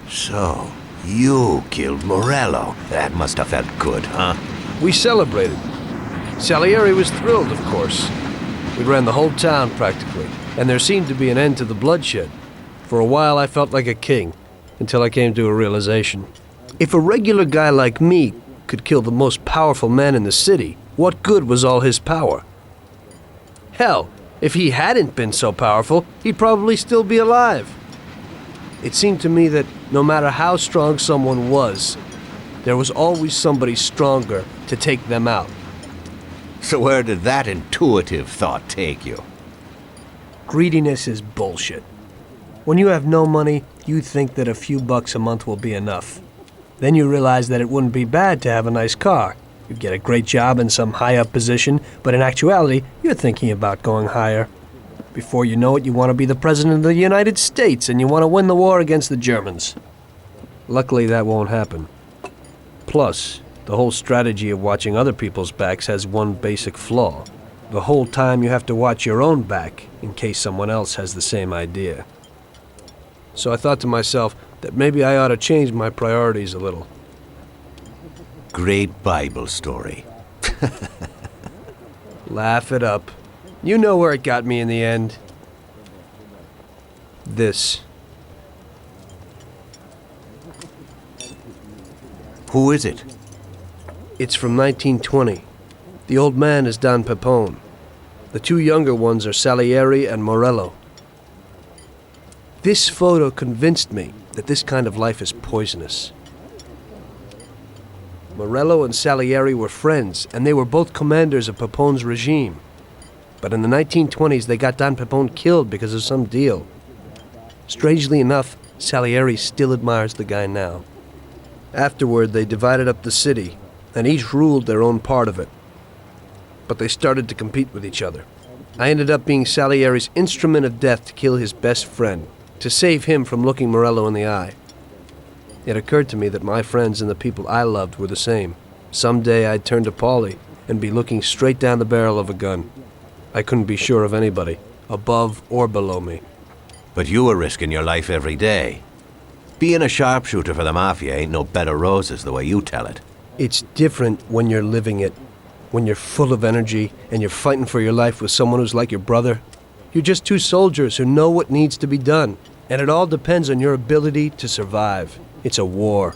So, you killed Morello. That must have felt good, huh? We celebrated. Salieri was thrilled, of course. We ran the whole town, practically, and there seemed to be an end to the bloodshed. For a while, I felt like a king, until I came to a realization. If a regular guy like me could kill the most powerful man in the city, what good was all his power? Hell, if he hadn't been so powerful, he'd probably still be alive. It seemed to me that no matter how strong someone was, there was always somebody stronger to take them out. So where did that intuitive thought take you? Greediness is bullshit. When you have no money, you think that a few bucks a month will be enough. Then you realize that it wouldn't be bad to have a nice car. You'd get a great job in some high-up position, but in actuality, you're thinking about going higher. Before you know it, you want to be the President of the United States, and you want to win the war against the Germans. Luckily, that won't happen. Plus, the whole strategy of watching other people's backs has one basic flaw. The whole time you have to watch your own back, in case someone else has the same idea. So I thought to myself that maybe I ought to change my priorities a little. Great Bible story. Laugh it up. You know where it got me in the end. This. Who is it? It's from 1920. The old man is Don Pepone. The two younger ones are Salieri and Morello. This photo convinced me that this kind of life is poisonous. Morello and Salieri were friends, and they were both commanders of Pepone's regime. But in the 1920s, they got Don Pepone killed because of some deal. Strangely enough, Salieri still admires the guy now. Afterward, they divided up the city, and each ruled their own part of it. But they started to compete with each other. I ended up being Salieri's instrument of death to kill his best friend, to save him from looking Morello in the eye. It occurred to me that my friends and the people I loved were the same. Someday I'd turn to Paulie and be looking straight down the barrel of a gun. I couldn't be sure of anybody, above or below me. But you were risking your life every day. Being a sharpshooter for the Mafia ain't no bed of roses the way you tell it. It's different when you're living it. When you're full of energy and you're fighting for your life with someone who's like your brother. You're just two soldiers who know what needs to be done. And it all depends on your ability to survive. It's a war.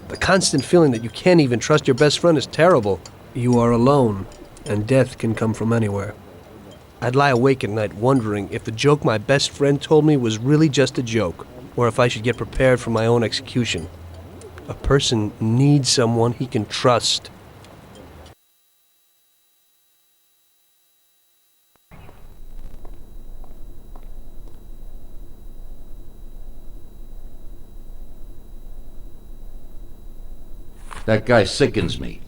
The constant feeling that you can't even trust your best friend is terrible. You are alone, and death can come from anywhere. I'd lie awake at night wondering if the joke my best friend told me was really just a joke, or if I should get prepared for my own execution. A person needs someone he can trust. That guy sickens me.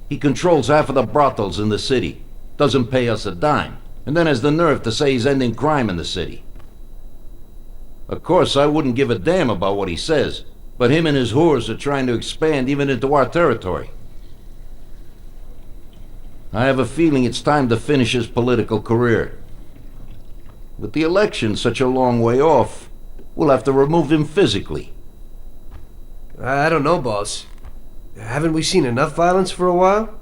He controls half of the brothels in the city, doesn't pay us a dime, and then has the nerve to say he's ending crime in the city. Of course, I wouldn't give a damn about what he says, but him and his whores are trying to expand even into our territory. I have a feeling it's time to finish his political career. With the election such a long way off, we'll have to remove him physically. I don't know, boss. Haven't we seen enough violence for a while?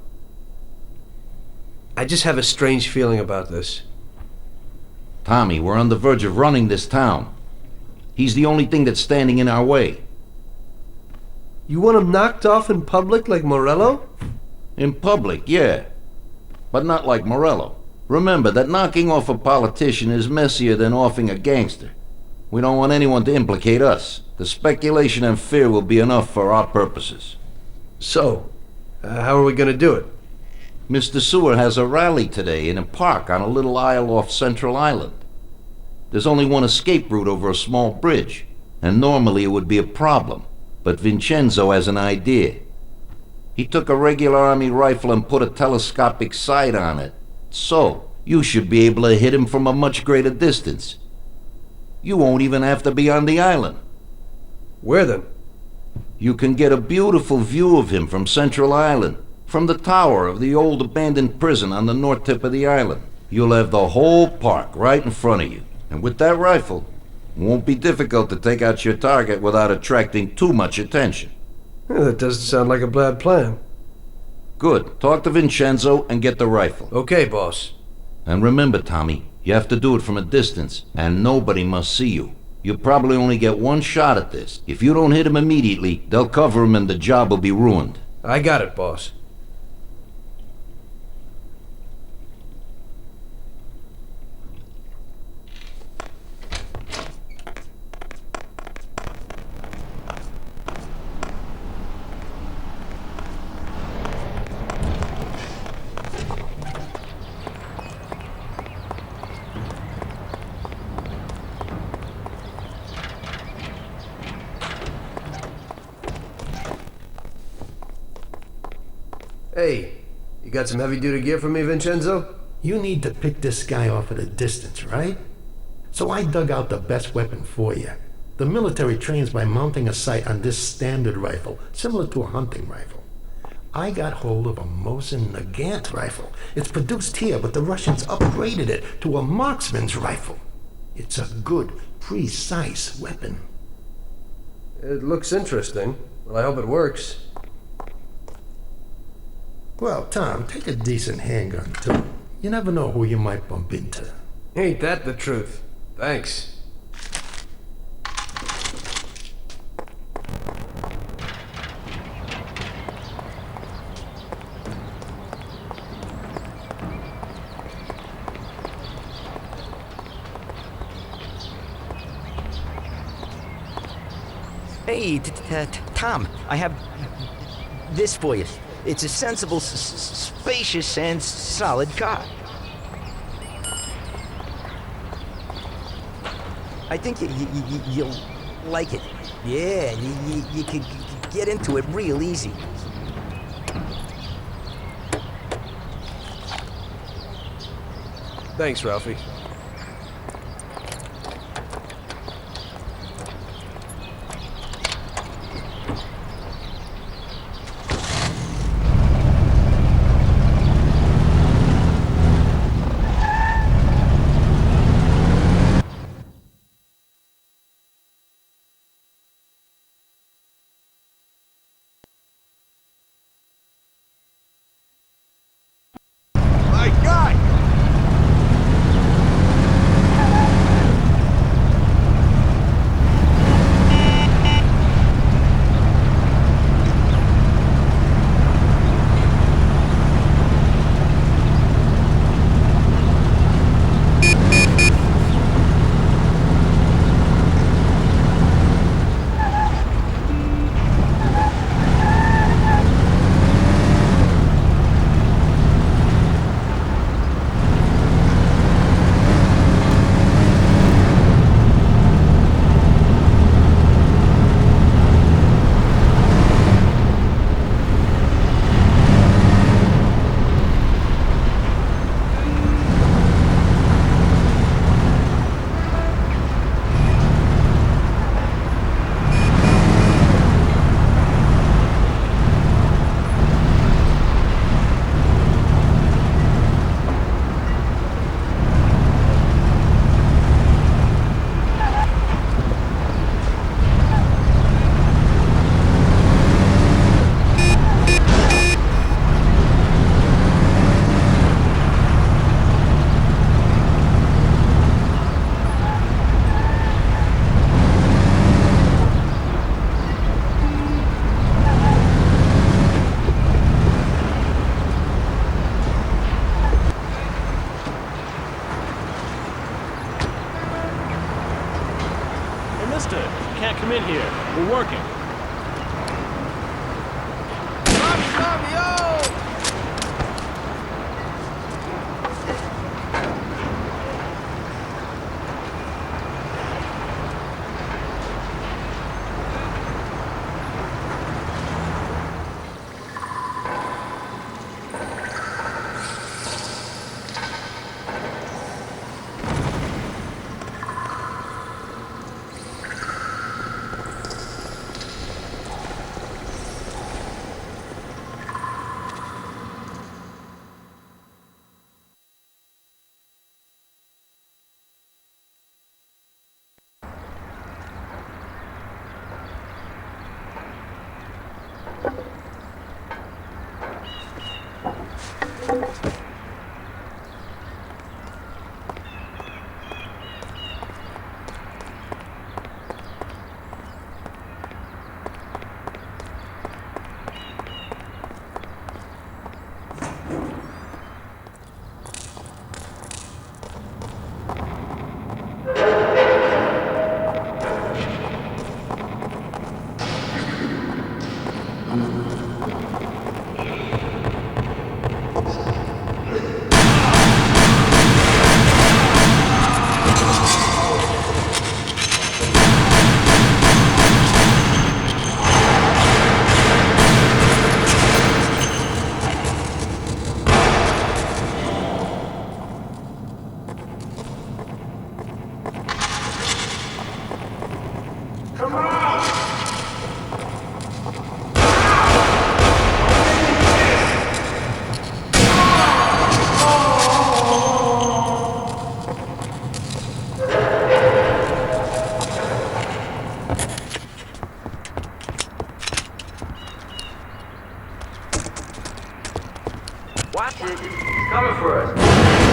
I just have a strange feeling about this. Tommy, we're on the verge of running this town. He's the only thing that's standing in our way. You want him knocked off in public like Morello? In public, yeah. But not like Morello. Remember that knocking off a politician is messier than offing a gangster. We don't want anyone to implicate us. The speculation and fear will be enough for our purposes. So, how are we gonna do it? Mr. Seward has a rally today in a park on a little isle off Central Island. There's only one escape route over a small bridge, and normally it would be a problem, but Vincenzo has an idea. He took a regular army rifle and put a telescopic sight on it, so you should be able to hit him from a much greater distance. You won't even have to be on the island. Where then? You can get a beautiful view of him from Central Island, from the tower of the old abandoned prison on the north tip of the island. You'll have the whole park right in front of you, and with that rifle, Won't be difficult to take out your target without attracting too much attention. That doesn't sound like a bad plan. Good. Talk to Vincenzo and get the rifle. Okay, boss. And remember, Tommy, you have to do it from a distance, and nobody must see you. You'll probably only get one shot at this. If you don't hit him immediately, they'll cover him and the job will be ruined. I got it, boss. Hey, you got some heavy-duty gear for me, Vincenzo? You need to pick this guy off at a distance, right? So I dug out the best weapon for you. The military trains by mounting a sight on this standard rifle, similar to a hunting rifle. I got hold of a Mosin Nagant rifle. It's produced here, but the Russians upgraded it to a marksman's rifle. It's a good, precise weapon. It looks interesting. Well, I hope it works. Well, Tom, take a decent handgun, too. You never know who you might bump into. Ain't that the truth? Thanks. Hey, Tom, I have this for you. It's a sensible, spacious, and solid car. I think you'll like it. Yeah, you could get into it real easy. Thanks, Ralphie. My God! Mister, you can't come in here. We're working. Watch it. He's coming for us.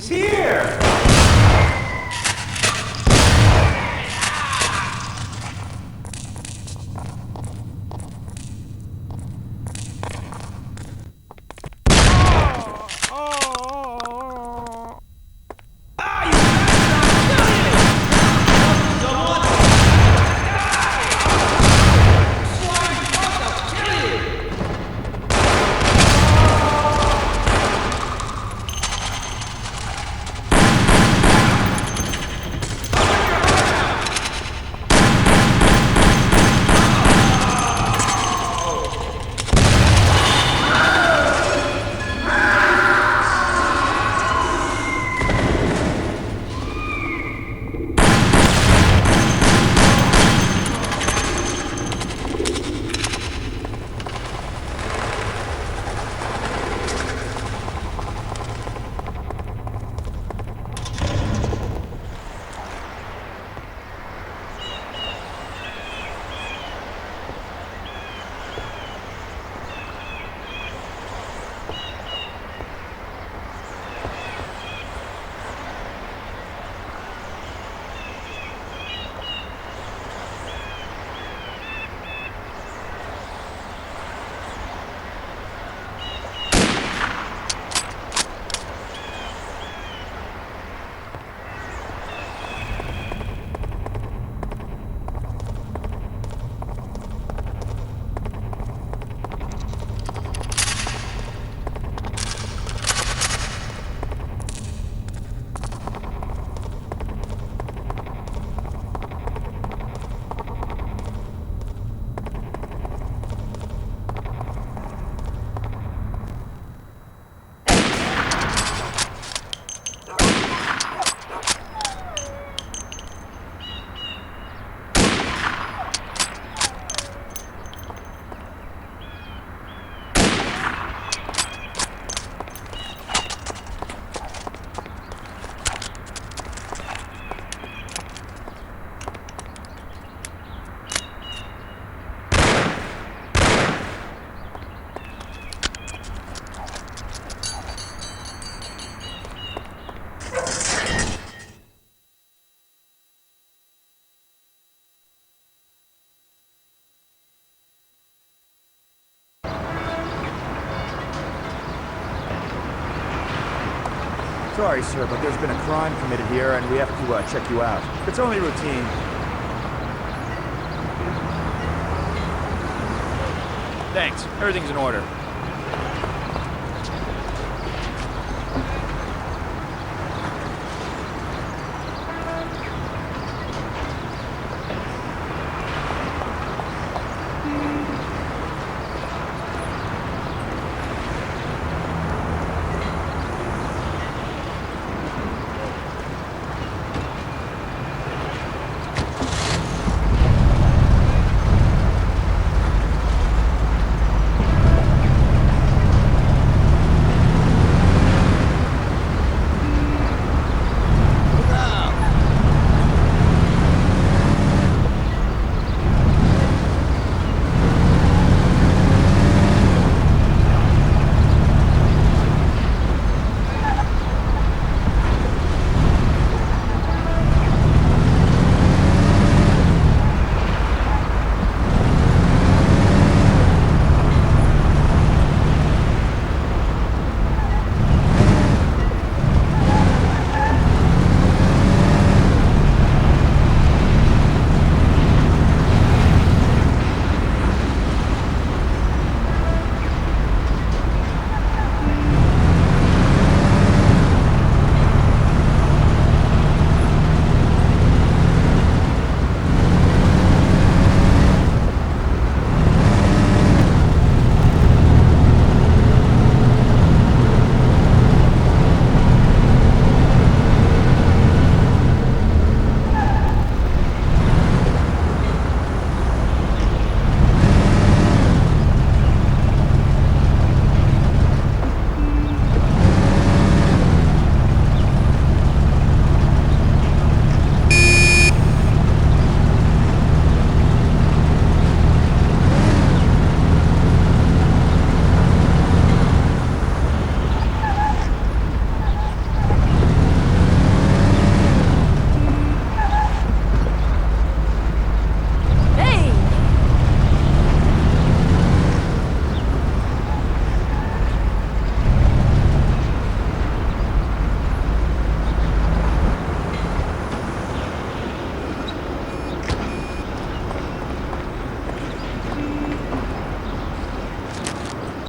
He's here! Sorry, sir, but there's been a crime committed here, and we have to check you out. It's only routine. Thanks. Everything's in order.